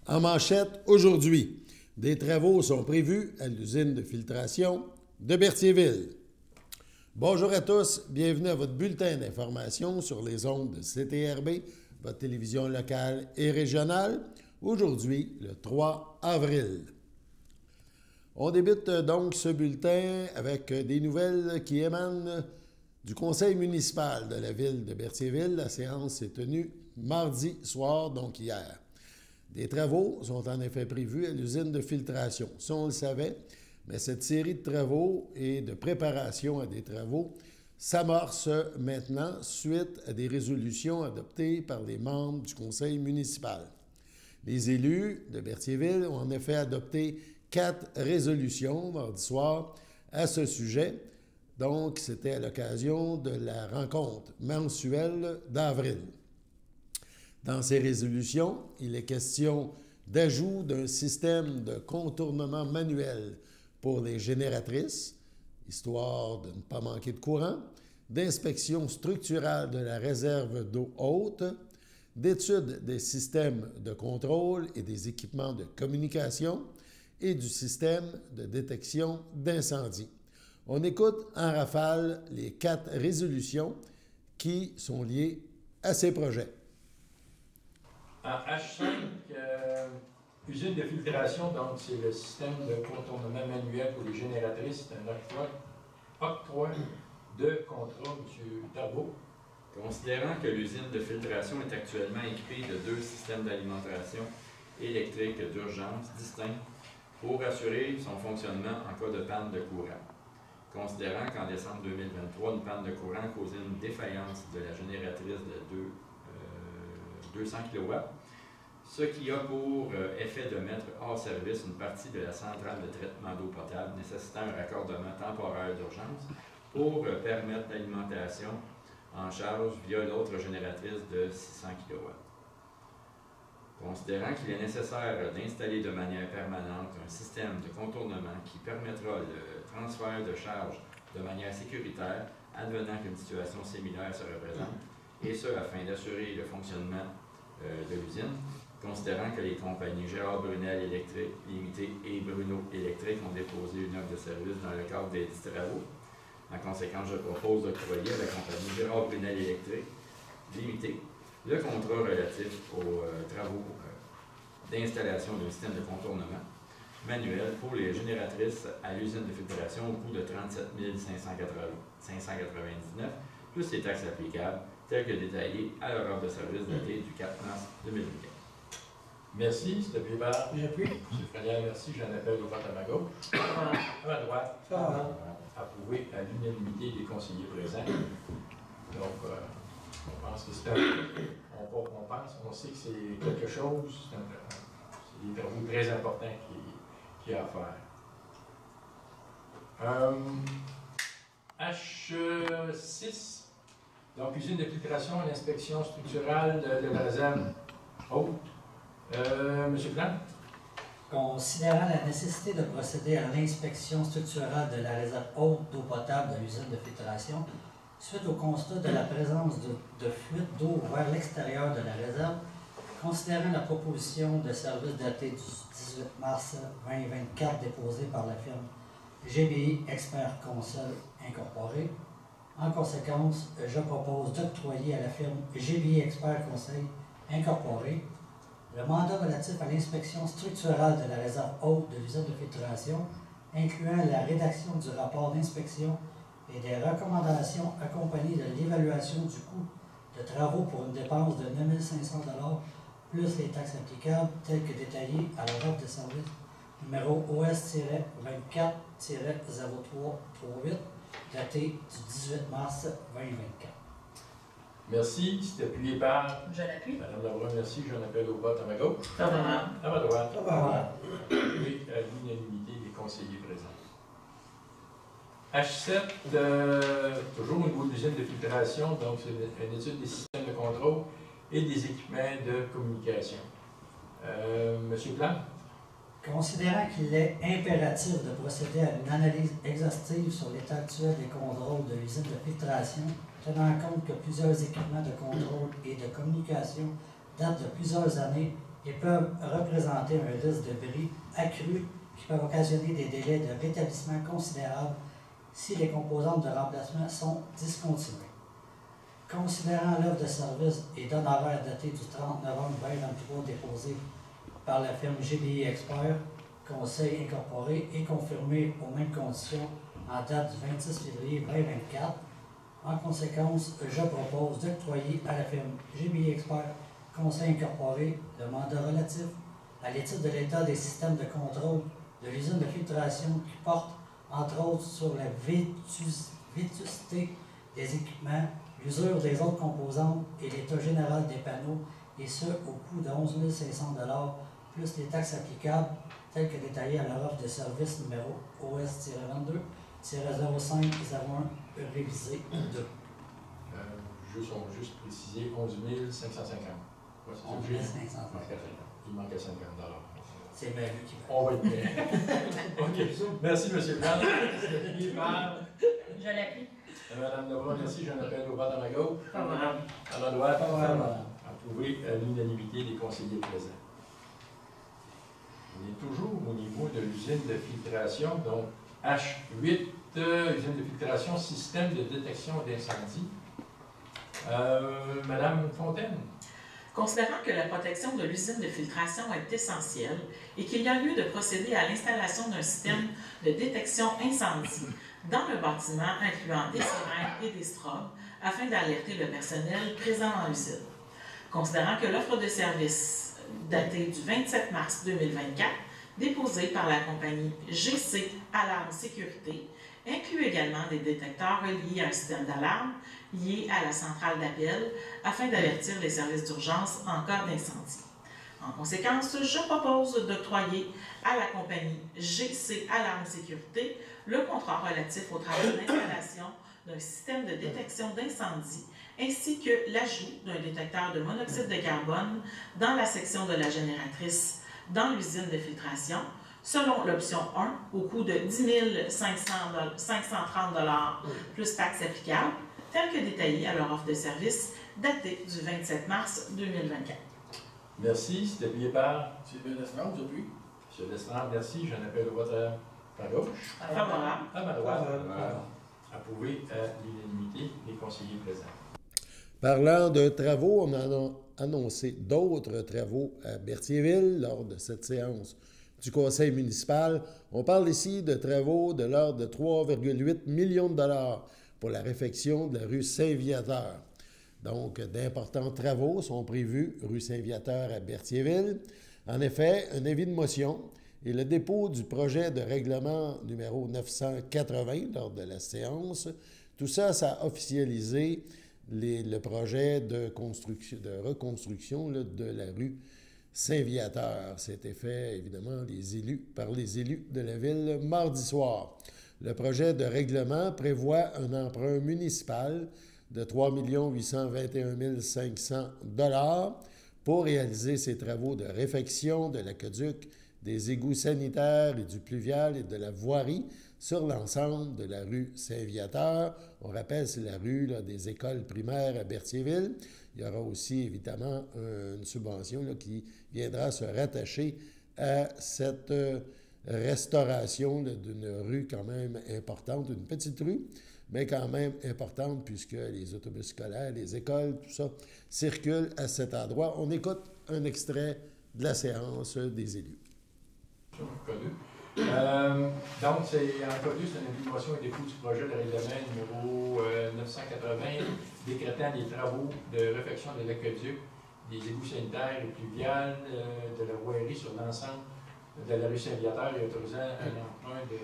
En manchette, aujourd'hui, des travaux sont prévus à l'usine de filtration de Berthierville. Bonjour à tous, bienvenue à votre bulletin d'information sur les ondes de CTRB, votre télévision locale et régionale, aujourd'hui, le 3 avril. On débute donc ce bulletin avec des nouvelles qui émanent du conseil municipal de la ville de Berthierville. La séance s'est tenue mardi soir, donc hier. Des travaux sont en effet prévus à l'usine de filtration. Ça, on le savait, mais cette série de travaux et de préparation à des travaux s'amorce maintenant suite à des résolutions adoptées par les membres du conseil municipal. Les élus de Berthierville ont en effet adopté 4 résolutions mardi soir à ce sujet. Donc, c'était à l'occasion de la rencontre mensuelle d'avril. Dans ces résolutions, il est question d'ajout d'un système de contournement manuel pour les génératrices, histoire de ne pas manquer de courant, d'inspection structurale de la réserve d'eau haute, d'étude des systèmes de contrôle et des équipements de communication et du système de détection d'incendie. On écoute en rafale les 4 résolutions qui sont liées à ces projets. En H5, usine de filtration, donc c'est le système de contournement manuel pour les génératrices. C'est un octroi de contrat, M. Darbo. Considérant que l'usine de filtration est actuellement équipée de 2 systèmes d'alimentation électrique d'urgence distincts pour assurer son fonctionnement en cas de panne de courant. Considérant qu'en décembre 2023, une panne de courant causait une défaillance de la génératrice de 200 kW, ce qui a pour effet de mettre hors service une partie de la centrale de traitement d'eau potable nécessitant un raccordement temporaire d'urgence pour permettre l'alimentation en charge via l'autre génératrice de 600 kW. Considérant qu'il est nécessaire d'installer de manière permanente un système de contournement qui permettra le transfert de charge de manière sécuritaire, advenant qu'une situation similaire se représente, et ce afin d'assurer le fonctionnement de l'usine, considérant que les compagnies Gérard Brunel Électrique Limité et Bruno Électrique ont déposé une offre de service dans le cadre des travaux. En conséquence, je propose d'octroyer à la compagnie Gérard Brunel Électrique Limité le contrat relatif aux travaux d'installation d'un système de contournement manuel pour les génératrices à l'usine de filtration au coût de 37 599, plus les taxes applicables, telles que détaillées à leur offre de service datée du 4 mars 2024. Merci, c'est appuyé par j'appuie. M. Frenière, merci. J'en appelle au vote à ma gauche. À ma droite. Approuvé à l'unanimité des conseillers présents. Donc, on pense que c'est on sait que c'est quelque chose, c'est des travaux très importants qu'il y a à faire. H6, donc usine de filtration et l'inspection structurale de la réserve haute. Monsieur Plante? Considérant la nécessité de procéder à l'inspection structurale de la réserve haute d'eau potable de l'usine de filtration, suite au constat de la présence de fuite d'eau vers l'extérieur de la réserve, considérant la proposition de service datée du 18 mars 2024 déposée par la firme GBI Expert Consol Incorporé, en conséquence, je propose d'octroyer à la firme GBI Expert Conseil Incorporé le mandat relatif à l'inspection structurale de la réserve haute de l'usine de filtration, incluant la rédaction du rapport d'inspection et des recommandations accompagnées de l'évaluation du coût de travaux pour une dépense de 9 500 $, plus les taxes applicables, telles que détaillées à la offre de service numéro OS-24-0338, datée du 18 mars 2024. Merci. C'est appuyé par... Je l'appuie. Madame Lebrun, merci. J'en appelle au vote à ma gauche. Favorable. À ma droite. Favorable. Oui, à l'unanimité des conseillers présents. H7, toujours au niveau de l'usine de filtration, donc c'est une étude des systèmes de contrôle et des équipements de communication. Monsieur Plante? Considérant qu'il est impératif de procéder à une analyse exhaustive sur l'état actuel des contrôles de l'usine de filtration, tenant compte que plusieurs équipements de contrôle et de communication datent de plusieurs années et peuvent représenter un risque de bris accru qui peuvent occasionner des délais de rétablissement considérables si les composantes de remplacement sont discontinuées. Considérant l'offre de service et d'honoraires datée du 30 novembre 2023 déposée par la firme GBI Expert, Conseil incorporé et confirmée aux mêmes conditions en date du 26 février 2024, en conséquence, je propose d'octroyer à la firme GBI Expert, Conseil incorporé, le mandat relatif à l'étude de l'état des systèmes de contrôle de l'usine de filtration qui porte, entre autres, sur la vétusté des équipements, l'usure des autres composantes et l'état général des panneaux, et ce, au coût de 11 500 $ plus les taxes applicables, telles que détaillées à leur offre de service numéro OS-22-0501 révisé 2. On va juste préciser 11 550. Ouais, 11 550. Il manquait 50 $. C'est ma vue qui va. On va être bien. OK. Merci, M. Plante. Je l'appuie. Mme Lebrun, merci. J'en appelle au vote à ma gauche. Favorable. À ma droite. Favorable. Approuvé à l'unanimité des conseillers présents. On est toujours au niveau de l'usine de filtration, donc H8, usine de filtration, système de détection d'incendie. Madame Fontaine. Considérant que la protection de l'usine de filtration est essentielle et qu'il y a lieu de procéder à l'installation d'un système de détection incendie dans le bâtiment incluant des sirènes et des strobes afin d'alerter le personnel présent dans l'usine. Considérant que l'offre de service datée du 27 mars 2024, déposée par la compagnie GC Alarme Sécurité, inclut également des détecteurs reliés à un système d'alarme lié à la centrale d'appel afin d'avertir les services d'urgence en cas d'incendie. En conséquence, je propose d'octroyer à la compagnie GC Alarme Sécurité le contrat relatif aux travaux d'installation d'un système de détection d'incendie ainsi que l'ajout d'un détecteur de monoxyde de carbone dans la section de la génératrice dans l'usine de filtration, selon l'option 1, au coût de 10 530 $ plus taxes applicables, tel que détaillé à leur offre de service datée du 27 mars 2024. Merci. C'est appuyé par M. Lestrade, j'appuie. M. Lestrade, merci. J'en appelle au vote à ma gauche. Favorable. À ma droite. Approuvé à l'unanimité des conseillers présents. Parlant de travaux, on en a annoncé d'autres travaux à Berthierville lors de cette séance du conseil municipal. On parle ici de travaux de l'ordre de 3,8 millions de $ pour la réfection de la rue Saint-Viateur. Donc, d'importants travaux sont prévus rue Saint-Viateur à Berthierville. En effet, un avis de motion et le dépôt du projet de règlement numéro 980 lors de la séance. Tout ça, ça a officialisé le projet de reconstruction là, de la rue Saint-Viateur. C'était fait, évidemment, par les élus de la ville mardi soir. Le projet de règlement prévoit un emprunt municipal de 3 821 500 $ pour réaliser ces travaux de réfection de l'aqueduc, des égouts sanitaires et du pluvial et de la voirie sur l'ensemble de la rue Saint-Viateur. On rappelle, c'est la rue là, des écoles primaires à Berthierville. Il y aura aussi, évidemment, une subvention là, qui viendra se rattacher à cette restauration là, d'une rue quand même importante, une petite rue, mais quand même importante puisque les autobus scolaires, les écoles, tout ça circulent à cet endroit. On écoute un extrait de la séance des élus. Donc, c'est en cas 2, c'est une information et dépôt du projet de règlement numéro 980 décrétant des travaux de réfection de l'aqueduc, des égouts sanitaires et pluviales, de la voirie sur l'ensemble de la rue Saint-Viateur et autorisant un emprunt de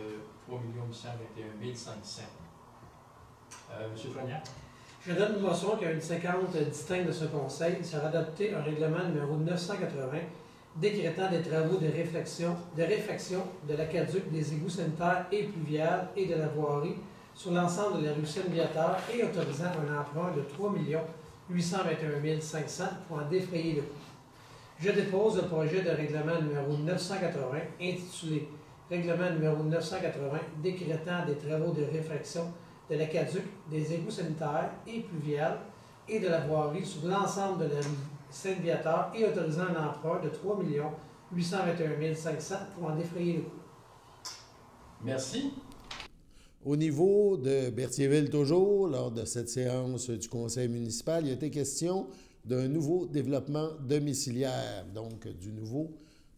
3 821 500. M. Frenière. Je donne une motion qui a une séquence distincte de ce conseil. Il sera adopté un règlement numéro 980 décrétant des travaux de réfection de l'aqueduc, des égouts sanitaires et pluviales et de la voirie sur l'ensemble de la rue Saint-Viateur et autorisant un emprunt de 3 821 500 pour en défrayer le coût. Je dépose le projet de règlement numéro 980 intitulé Règlement numéro 980 décrétant des travaux de réfection de l'aqueduc, des égouts sanitaires et pluviales et de la voirie sur l'ensemble de la rue Saint-Viateur et autorisant un emprunt de 3 821 500 pour en défrayer le coût. Merci. Au niveau de Berthierville toujours, lors de cette séance du conseil municipal, il a été question d'un nouveau développement domiciliaire, donc du nouveau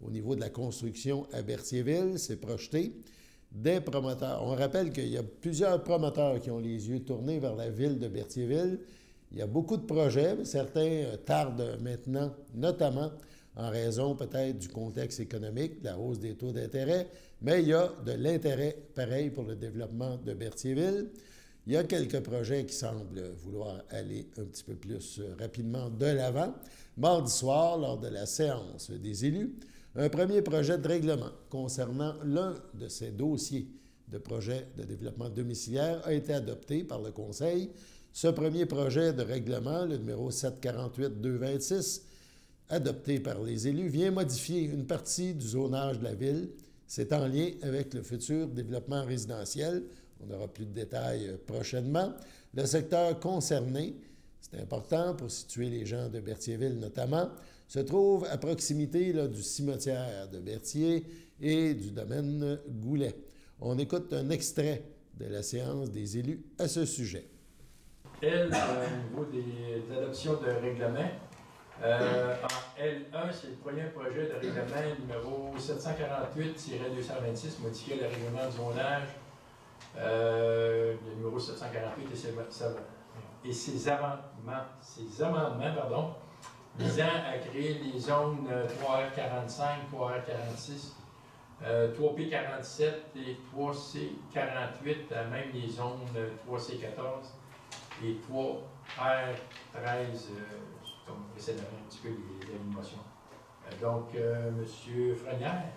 au niveau de la construction à Berthierville, c'est projeté. Des promoteurs. On rappelle qu'il y a plusieurs promoteurs qui ont les yeux tournés vers la ville de Berthierville. Il y a beaucoup de projets, certains tardent maintenant, notamment en raison peut-être du contexte économique, de la hausse des taux d'intérêt, mais il y a de l'intérêt pareil pour le développement de Berthierville. Il y a quelques projets qui semblent vouloir aller un petit peu plus rapidement de l'avant. Mardi soir, lors de la séance des élus, un premier projet de règlement concernant l'un de ces dossiers de projet de développement domiciliaire a été adopté par le Conseil. Ce premier projet de règlement, le numéro 748-226, adopté par les élus, vient modifier une partie du zonage de la ville. C'est en lien avec le futur développement résidentiel. On aura plus de détails prochainement. Le secteur concerné, c'est important pour situer les gens de Berthierville notamment, se trouve à proximité du cimetière de Berthier et du domaine Goulet. On écoute un extrait de la séance des élus à ce sujet. Au niveau des adoptions de règlement, en L1, c'est le premier projet de règlement numéro 748-226, modifier le règlement du zonage, le numéro 748 et ses amendements, visant à créer les zones 3R45, 3R46, 3P47 et 3C48, même les zones 3C14 et 3R13, comme précédemment un petit peu les motions. Donc, M. Frenière.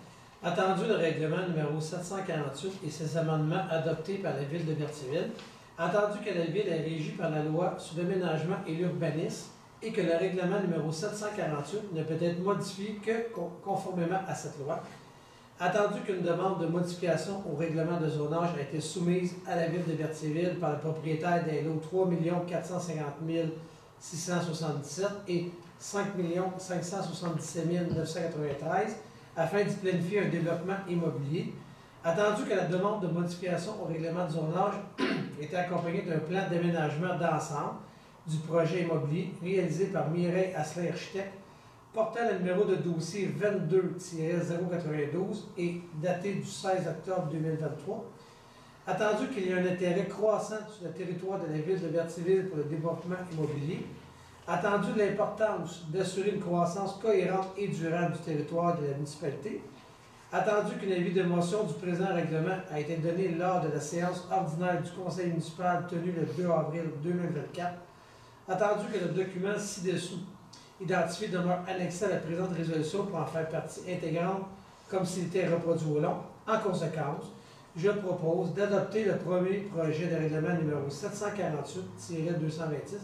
Attendu le règlement numéro 748 et ses amendements adoptés par la Ville de Berthierville, attendu que la Ville est régie par la loi sur l'aménagement et l'urbanisme et que le règlement numéro 748 ne peut être modifié que conformément à cette loi, attendu qu'une demande de modification au règlement de zonage a été soumise à la Ville de Berthierville par le propriétaire des lots 3 450 677 et 5 577 993 afin d'y planifier un développement immobilier, attendu que la demande de modification au règlement de zonage était accompagnée d'un plan d'aménagement d'ensemble du projet immobilier réalisé par Mireille Asselin Architecte, portant le numéro de dossier 22-092 et daté du 16 octobre 2023, attendu qu'il y a un intérêt croissant sur le territoire de la Ville de Berthierville pour le développement immobilier, attendu de l'importance d'assurer une croissance cohérente et durable du territoire de la municipalité, attendu qu'un avis de motion du présent règlement a été donné lors de la séance ordinaire du Conseil municipal tenue le 2 avril 2024, attendu que le document ci-dessous identifié demeure annexé à la présente résolution pour en faire partie intégrante comme s'il était reproduit au long. En conséquence, je propose d'adopter le premier projet de règlement numéro 748-226,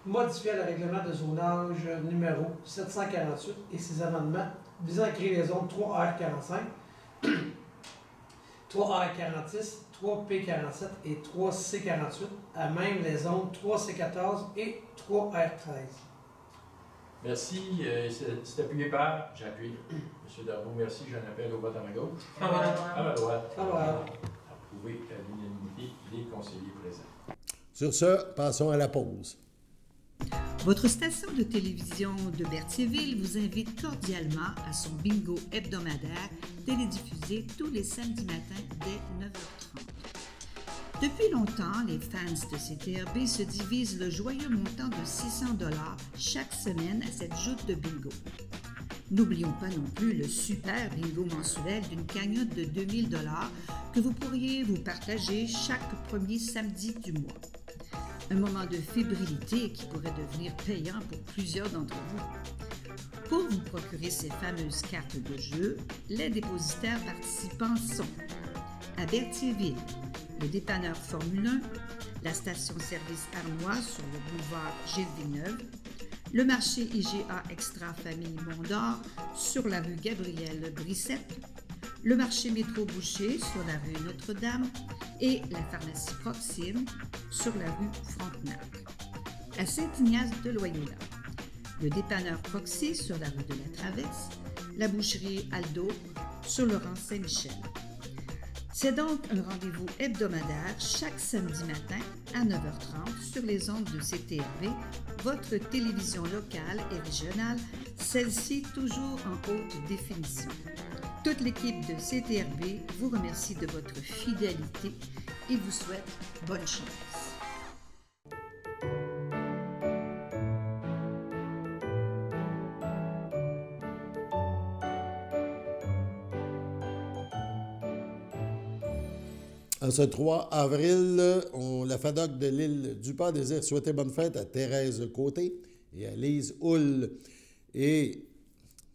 modifiant le règlement de zonage numéro 748 et ses amendements visant à créer les zones 3R45, 3R46, 3P47 et 3C48, à même les zones 3C14 et 3R13. Merci. C'est appuyé par? J'appuie. M. Darboux, merci. J'en appelle au vote à ma gauche. À ma droite. Approuvé à l'unanimité des conseillers présents. Sur ce, passons à la pause. Votre station de télévision de Berthierville vous invite cordialement à son bingo hebdomadaire télédiffusé tous les samedis matins dès 9h30. Depuis longtemps, les fans de CTRB se divisent le joyeux montant de 600 $ chaque semaine à cette joute de bingo. N'oublions pas non plus le super bingo mensuel d'une cagnotte de 2000 $ que vous pourriez vous partager chaque premier samedi du mois. Un moment de fébrilité qui pourrait devenir payant pour plusieurs d'entre vous. Pour vous procurer ces fameuses cartes de jeu, les dépositaires participants sont à Berthierville, le dépanneur Formule 1, la station-service Arnois sur le boulevard Gilles Villeneuve, le marché IGA Extra Famille Mont-d'Or sur la rue Gabriel Brissette, le marché Métro Boucher sur la rue Notre-Dame et la pharmacie Proxime sur la rue Frontenac. À Saint-Ignace de Loyola, le dépanneur Proxy sur la rue de la Traverse, la boucherie Aldo sur le rang Saint-Michel. C'est donc un rendez-vous hebdomadaire chaque samedi matin à 9h30 sur les ondes de CTRB, votre télévision locale et régionale, celle-ci toujours en haute définition. Toute l'équipe de CTRB vous remercie de votre fidélité et vous souhaite bonne chance. En ce 3 avril, la FADOC de l'île du Pas désire souhaiter bonne fête à Thérèse Côté et à Lise Houle. Et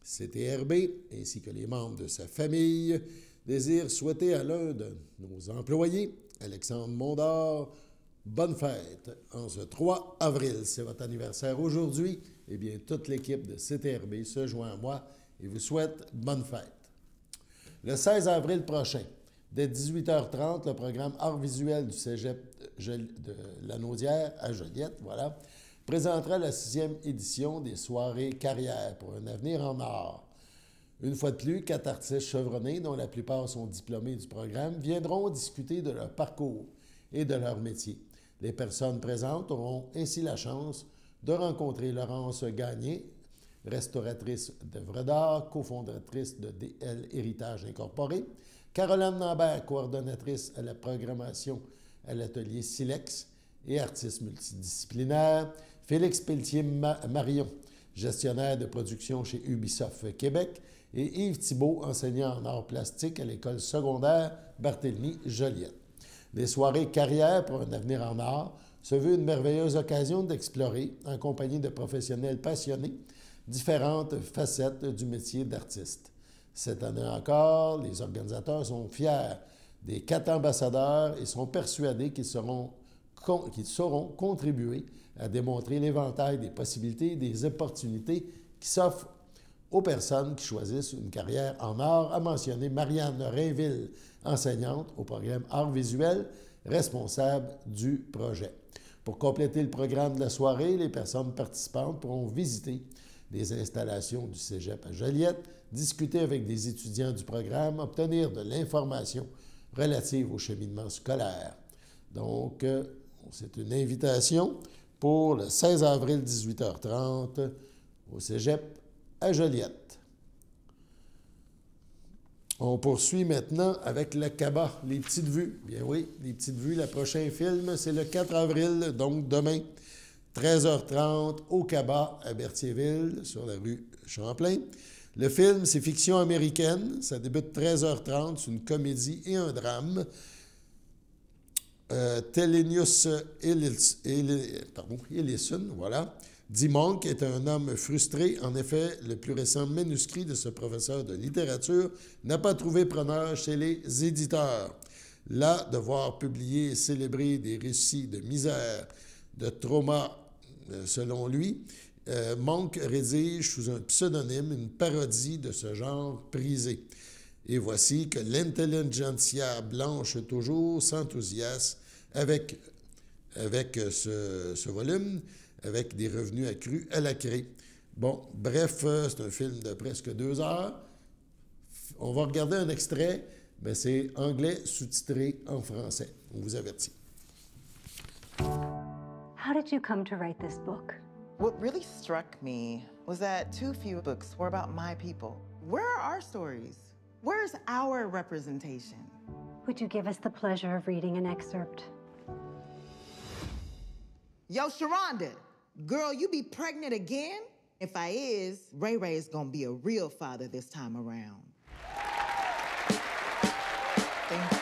CTRB, ainsi que les membres de sa famille, désirent souhaiter à l'un de nos employés, Alexandre Mondor, bonne fête en ce 3 avril. C'est votre anniversaire aujourd'hui. Eh bien, toute l'équipe de CTRB se joint à moi et vous souhaite bonne fête. Le 16 avril prochain, dès 18h30, le programme Art visuel du Cégep de Lanaudière à Joliette, voilà, présentera la 6e édition des soirées carrières pour un avenir en art. Une fois de plus, 4 artistes chevronnés, dont la plupart sont diplômés du programme, viendront discuter de leur parcours et de leur métier. Les personnes présentes auront ainsi la chance de rencontrer Laurence Gagné, restauratrice d'œuvres d'art, cofondatrice de DL Héritage Incorporé, Caroline Lambert, coordonnatrice à la programmation à l'atelier Silex et artiste multidisciplinaire, Félix Pelletier-Marion, gestionnaire de production chez Ubisoft Québec, et Yves Thibault, enseignant en arts plastiques à l'école secondaire Barthélemy-Joliette. Les soirées carrières pour un avenir en art se veut une merveilleuse occasion d'explorer, en compagnie de professionnels passionnés, différentes facettes du métier d'artiste. Cette année encore, les organisateurs sont fiers des 4 ambassadeurs et sont persuadés qu'ils sauront contribuer à démontrer l'éventail des possibilités et des opportunités qui s'offrent aux personnes qui choisissent une carrière en art, a mentionné Marianne Rainville, enseignante au programme Art visuel, responsable du projet. Pour compléter le programme de la soirée, les personnes participantes pourront visiter les installations du Cégep à Joliette, discuter avec des étudiants du programme, obtenir de l'information relative au cheminement scolaire. Donc, c'est une invitation pour le 16 avril, 18h30, au Cégep à Joliette. On poursuit maintenant avec le CABA, les petites vues. Bien oui, les petites vues. Le prochain film, c'est le 4 avril, donc demain, 13h30, au CABA à Berthierville, sur la rue Champlain. Le film, c'est fiction américaine. Ça débute 13h30. C'est une comédie et un drame. Telenius Ellison, voilà, dit Monk est un homme frustré. En effet, le plus récent manuscrit de ce professeur de littérature n'a pas trouvé preneur chez les éditeurs. Là, de voir publier et célébrer des récits de misère, de trauma, selon lui, Monk rédige sous un pseudonyme une parodie de ce genre prisé. Et voici que l'intelligentsia blanche toujours s'enthousiasme avec ce volume, avec des revenus accrus à la craie. Bon, bref, c'est un film de presque 2 heures. On va regarder un extrait, mais c'est anglais sous-titré en français. On vous avertit. How did you come to write this book? What really struck me was that too few books were about my people. Where are our stories? Where's our representation? Would you give us the pleasure of reading an excerpt? Yo, Sharonda, girl, you be pregnant again? If I is, Ray Ray is gonna be a real father this time around. Thank you.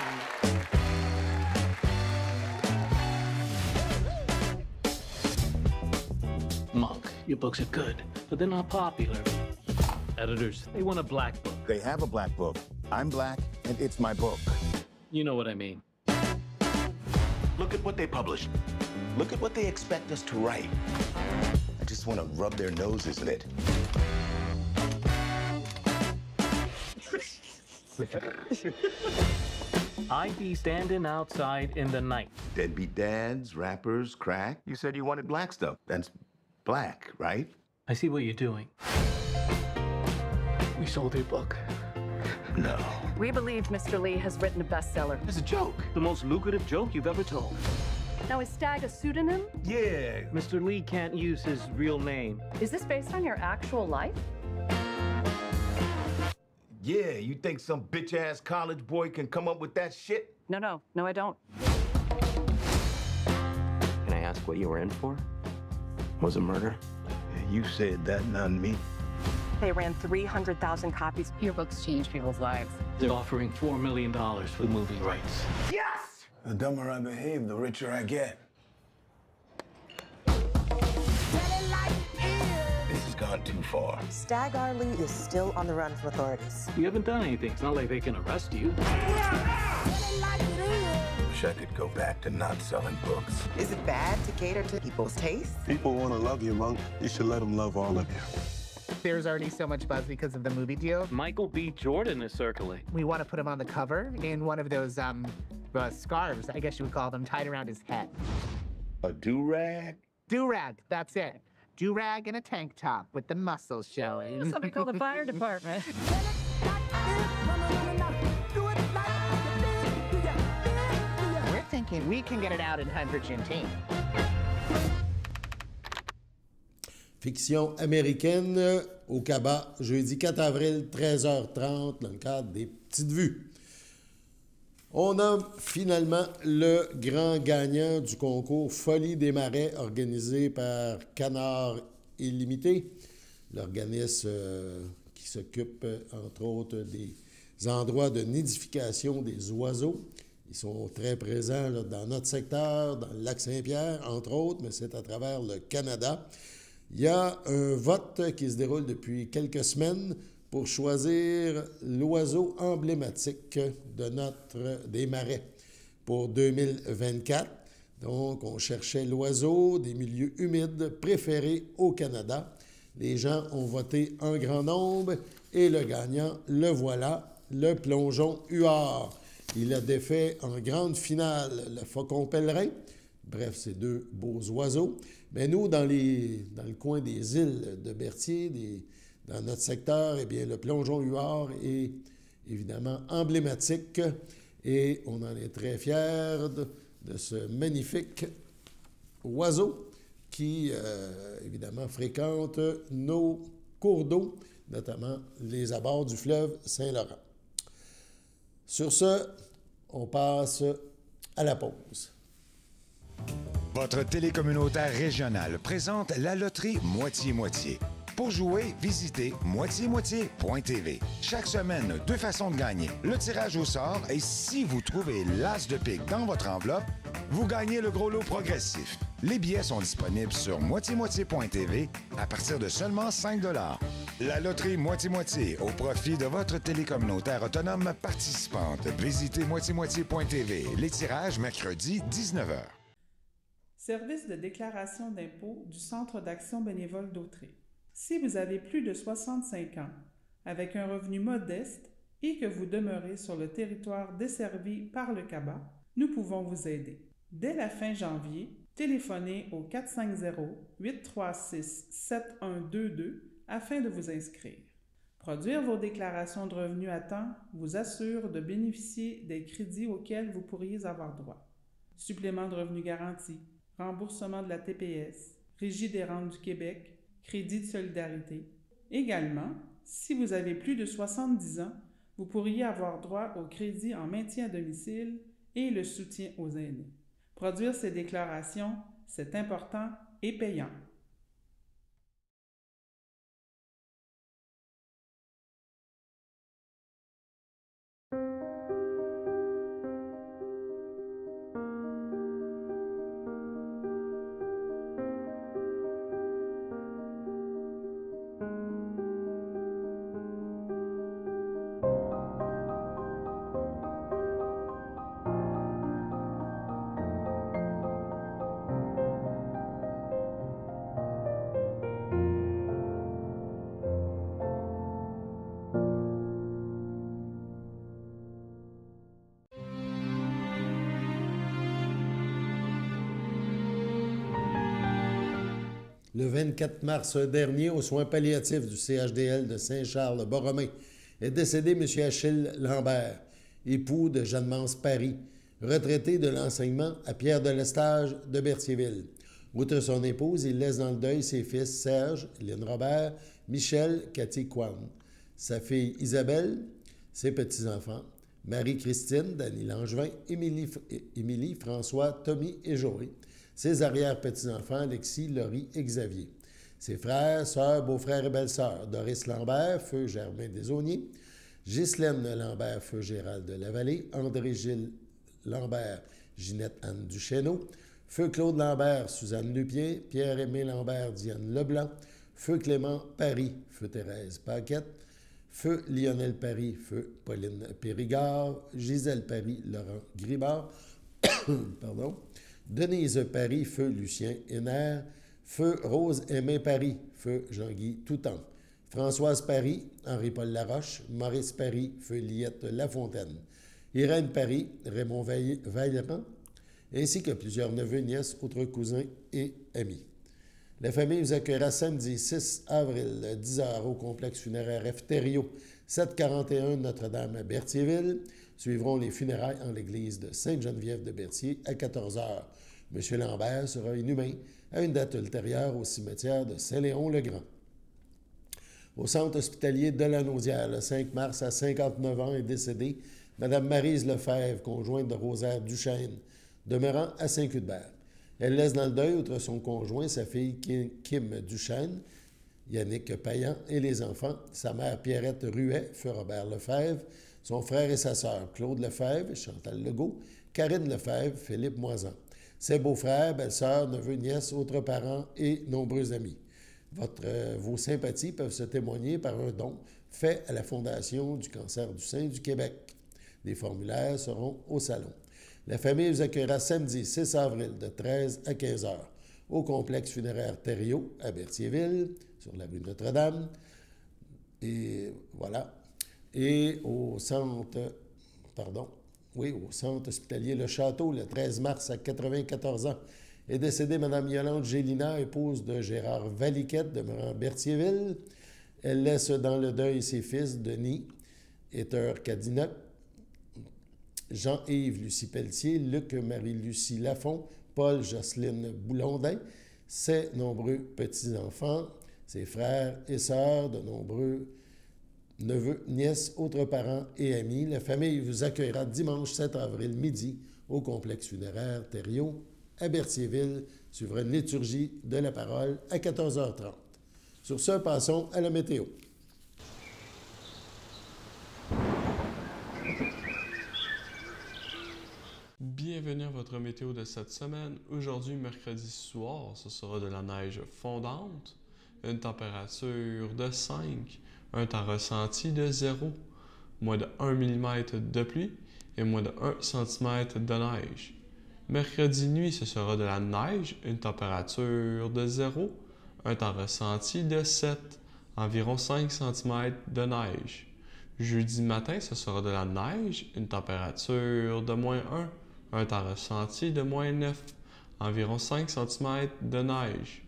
Monk, your books are good, but they're not popular. Editors, they want a black book. They have a black book. I'm black, and it's my book. You know what I mean. Look at what they published. Look at what they expect us to write. I just want to rub their noses in it. I'd be standing outside in the night. Deadbeat dads, rappers, crack. You said you wanted black stuff. That's black, right? I see what you're doing. We sold your book. No. We believe Mr. Lee has written a bestseller. It's a joke. The most lucrative joke you've ever told. Now, is Stagg a pseudonym? Yeah. Mr. Lee can't use his real name. Is this based on your actual life? Yeah, you think some bitch-ass college boy can come up with that shit? No, I don't. Can I ask what you were in for? Was it murder? You said that, not me. They ran 300,000 copies. Your books change people's lives. They're offering $4 million for the movie rights. Yes! The dumber I behave, the richer I get. This has gone too far. Stagg Lee is still on the run from authorities. You haven't done anything. It's not like they can arrest you. Wish I could go back to not selling books. Is it bad to cater to people's tastes? People want to love you, Monk. You should let them love all of you. There's already so much buzz because of the movie deal. Michael B. Jordan is circulating. We want to put him on the cover in one of those scarves, I guess you would call them, tied around his head. A do-rag? Do-rag, that's it. Do-rag and a tank top with the muscles showing. Somebody call the fire department. We're thinking we can get it out in Hunter Juneteenth. Fiction américaine au Cabas, jeudi 4 avril, 13h30, dans le cadre des Petites Vues. On a finalement le grand gagnant du concours Folie des Marais organisé par Canard Illimité, l'organisme qui s'occupe, entre autres, des endroits de nidification des oiseaux. Ils sont très présents là, dans notre secteur, dans le lac Saint-Pierre, entre autres, mais c'est à travers le Canada. Il y a un vote qui se déroule depuis quelques semaines pour choisir l'oiseau emblématique des marais pour 2024. Donc, on cherchait l'oiseau des milieux humides préféré au Canada. Les gens ont voté un grand nombre et le gagnant, le voilà, le plongeon huard. Il a défait en grande finale le faucon pèlerin. Bref, c'est deux beaux oiseaux. Mais nous, dans le coin des îles de Berthier, dans notre secteur, eh bien, le plongeon huard est évidemment emblématique et on en est très fiers de ce magnifique oiseau qui, évidemment, fréquente nos cours d'eau, notamment les abords du fleuve Saint-Laurent. Sur ce, on passe à la pause. Votre télécommunautaire régionale présente la loterie Moitié-Moitié. Pour jouer, visitez moitié-moitié.tv. Chaque semaine, 2 façons de gagner. Le tirage au sort et si vous trouvez l'as de pique dans votre enveloppe, vous gagnez le gros lot progressif. Les billets sont disponibles sur moitié-moitié.tv à partir de seulement 5 $. La loterie Moitié-Moitié au profit de votre télécommunautaire autonome participante. Visitez moitié-moitié.tv. Les tirages mercredi 19h. Service de déclaration d'impôt du Centre d'action bénévole d'Autrey. Si vous avez plus de 65 ans, avec un revenu modeste et que vous demeurez sur le territoire desservi par le CABA, nous pouvons vous aider. Dès la fin janvier, téléphonez au 450-836-7122 afin de vous inscrire. Produire vos déclarations de revenus à temps vous assure de bénéficier des crédits auxquels vous pourriez avoir droit. Supplément de revenus garanti, remboursement de la TPS, Régie des rentes du Québec, crédit de solidarité. Également, si vous avez plus de 70 ans, vous pourriez avoir droit au crédit en maintien à domicile et le soutien aux aînés. Produire ces déclarations, c'est important et payant. Le 24 mars dernier, aux soins palliatifs du CHDL de Saint-Charles-Borromée, est décédé M. Achille Lambert, époux de Jeanne-Mance Paris, retraité de l'enseignement à Pierre-de-l'Estage de Berthierville. Outre son épouse, il laisse dans le deuil ses fils Serge, Lynn Robert, Michel, Cathy Kwan, sa fille Isabelle, ses petits-enfants, Marie-Christine, Dany Langevin, Émilie, François, Tommy et Joël, ses arrière-petits-enfants Alexis, Laurie et Xavier, ses frères, sœurs, beaux-frères et belles-sœurs, Doris Lambert, feu Germain Desaulniers, Ghislaine Lambert, feu Gérald de Lavallée, André-Gilles Lambert, Ginette Anne Duchesneau, feu Claude Lambert, Suzanne Lupien, Pierre-Aimé Lambert, Diane Leblanc, feu Clément Paris, feu Thérèse Paquette, feu Lionel Paris, feu Pauline Périgard, Gisèle Paris, Laurent Gribard, pardon, Denise Paris, feu Lucien Hénère, feu Rose Aimé Paris, feu Jean-Guy Toutan, Françoise Paris, Henri-Paul Laroche, Maurice Paris, feu Liette Lafontaine, Irène Paris, Raymond Vaillant, ainsi que plusieurs neveux, nièces, autres cousins et amis. La famille vous accueillera samedi 6 avril, 10h, au complexe funéraire F. Thériault, 741 Notre-Dame à Berthierville. Suivront les funérailles en l'église de Sainte-Geneviève de Berthier à 14h. M. Lambert sera inhumé à une date ultérieure au cimetière de Saint-Léon-le-Grand. Au centre hospitalier de la Naudière, le 5 mars, à 59 ans, est décédée Mme Maryse Lefebvre, conjointe de Rosaire Duchesne, demeurant à Saint-Cuthbert. Elle laisse dans le deuil, outre son conjoint, sa fille Kim Duchesne, Yannick Payan et les enfants, sa mère Pierrette Ruet, feu Robert Lefebvre, son frère et sa sœur Claude Lefebvre, Chantal Legault, Karine Lefebvre, Philippe Moisan, ses beaux-frères, belles-sœurs, neveux, nièces, autres parents et nombreux amis. Vos sympathies peuvent se témoigner par un don fait à la Fondation du cancer du sein du Québec. Les formulaires seront au salon. La famille vous accueillera samedi 6 avril de 13 à 15 h au complexe funéraire Thériault à Berthierville, sur la rue Notre-Dame. Et voilà. Et au centre hospitalier Le Château, le 13 mars à 94 ans, est décédée Mme Yolande Gélina, épouse de Gérard Valiquette, demeurant à Berthierville. Elle laisse dans le deuil ses fils Denis, Héther Cadinac, Jean-Yves Lucie Pelletier, Luc Marie-Lucie Lafont, Paul Jocelyne Boulondin, ses nombreux petits-enfants, ses frères et sœurs, de nombreux neveux, nièces, autres parents et amis. La famille vous accueillera dimanche 7 avril midi au complexe funéraire Thériault à Berthierville, suivra une liturgie de la parole à 14h30. Sur ce, passons à la météo. Bienvenue à votre météo de cette semaine. Aujourd'hui, mercredi soir, ce sera de la neige fondante, une température de 5, un temps ressenti de 0, moins de 1 mm de pluie et moins de 1 cm de neige. Mercredi nuit, ce sera de la neige, une température de 0, un temps ressenti de 7, environ 5 cm de neige. Jeudi matin, ce sera de la neige, une température de moins 1, un temps ressenti de moins 9, environ 5 cm de neige.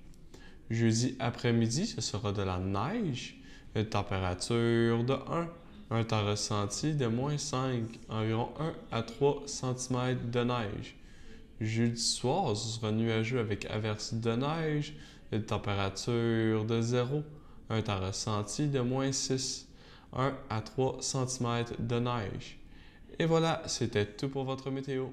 Jeudi après-midi, ce sera de la neige, une température de 1, un temps ressenti de moins 5, environ 1 à 3 cm de neige. Jeudi soir, ce sera nuageux avec averses de neige, une température de 0, un temps ressenti de moins 6, 1 à 3 cm de neige. Et voilà, c'était tout pour votre météo.